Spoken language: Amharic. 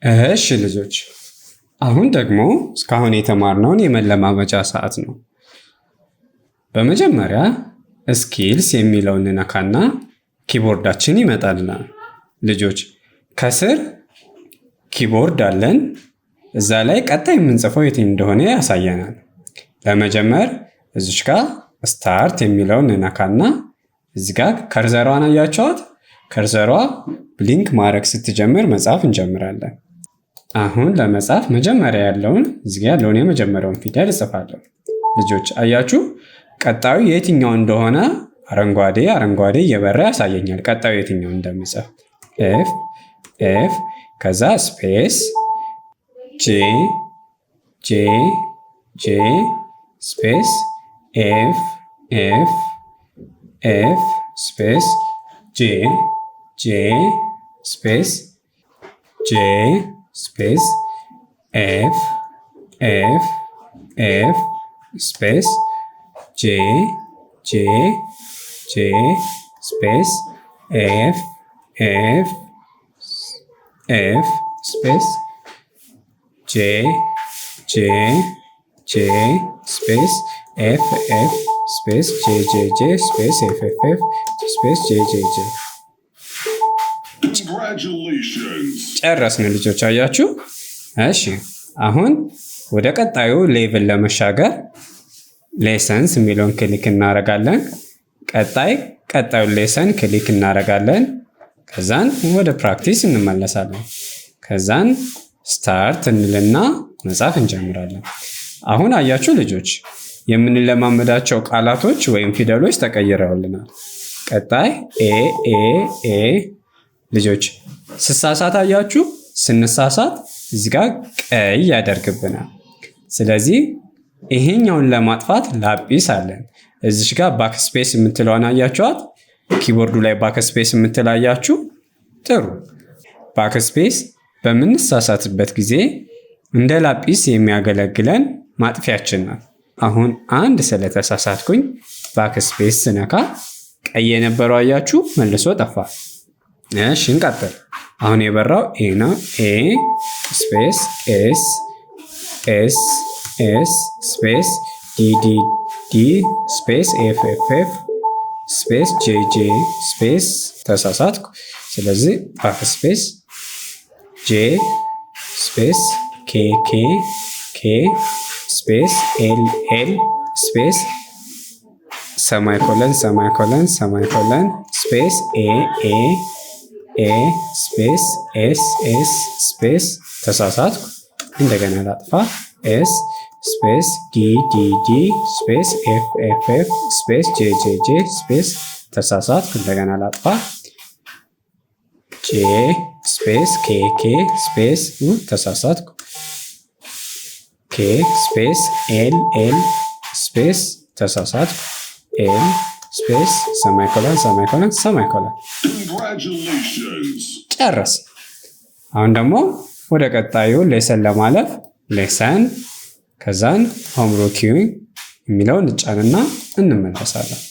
እሺ ልጆች፣ አሁን ደግሞ እስካሁን የተማርነውን የመለማመጃ ሰዓት ነው። በመጀመሪያ ስኪልስ የሚለውን እንነካና ኪቦርዳችን ይመጣልናል። ልጆች ከስር ኪቦርድ አለን። እዛ ላይ ቀጣይ የምንጽፈው የት እንደሆነ ያሳየናል። ለመጀመር እዚች ጋር ስታርት የሚለውን እንነካና እዚህ ጋር ከርዘሯን አያቸዋት። ከርዘሯ ብሊንክ ማድረግ ስትጀምር መጻፍ እንጀምራለን። አሁን ለመጻፍ መጀመሪያ ያለውን እዚህ ያለውን የመጀመሪያውን ፊደል እጽፋለሁ። ልጆች አያችሁ፣ ቀጣዩ የትኛው እንደሆነ አረንጓዴ አረንጓዴ እየበራ ያሳየኛል። ቀጣዩ የትኛው እንደምጽፍ ኤፍ ከዛ ስፔስ ጄ ስፔስ ኤፍ ስፔስ ጄ ስፔስ ስፔስ ኤፍ ስፔስ ጄ ስፔስ ኤፍ ስፔስ ጄ ስፔስ ኤፍ ስፔስ ጄ ስፔስ ኤፍ ስፔስ ጄ ጨረስን ልጆች፣ አያችሁ። እሺ አሁን ወደ ቀጣዩ ሌቭል ለመሻገር ሌሰንስ የሚለውን ክሊክ እናደርጋለን። ቀጣዩን ሌሰን ክሊክ እናደርጋለን። ከዛን ወደ ፕራክቲስ እንመለሳለን። ከዛን ስታርት እንልና መጻፍ እንጀምራለን። አሁን አያችሁ ልጆች፣ የምንለማመዳቸው ቃላቶች ወይም ፊደሎች ተቀይረውልናል። ቀጣይ ኤ ልጆች ስሳሳት አያችሁ፣ ስንሳሳት እዚህ ጋር ቀይ ያደርግብናል። ስለዚህ ይሄኛውን ለማጥፋት ላጲስ አለን። እዚሽ ጋር ባክስፔስ የምትለዋን አያችኋት? ኪቦርዱ ላይ ባክስፔስ የምትላያችሁ ጥሩ። ባክስፔስ በምንሳሳትበት ጊዜ እንደ ላጲስ የሚያገለግለን ማጥፊያችን ነው። አሁን አንድ ስለተሳሳትኩኝ ባክስፔስ ስነካ ቀይ የነበረው አያችሁ መልሶ ጠፋ። እሺ እንቀጥል። አሁን የበራው ኤ ነው። ኤ ስፔስ ኤስ ስፔስ ዲ ስፔስ ኤፍ ስፔስ ጄ ስፔስ ተሳሳትኩ። ስለዚህ ባክ ስፔስ ጄ ስፔስ ኬ ስፔስ ኤል ስፔስ ሰማይኮለን ስፔስ ኤ ስፔስ ኤስ ስፔስ ተሳሳትኩ። እንደገና ላጥፋ። ኤስ ስፔስ ዲ ስፔስ ኤፍ ስፔስ ጄ ስፔስ ተሳሳትኩ። እንደገና ላጥፋ። ጄ ስፔስ ኬ ስፔስ ተሳሳትኩ። ኬ ስፔስ ኤል ስፔስ ተሳሳትኩ። ኤል ስፔስ ሰማይኮለን ጨረስ። አሁን ደግሞ ወደ ቀጣዩ ሌሰን ለማለፍ ሌሰን ከዛን ሆምወርክ የሚለውን እንጫንና እንመለሳለን።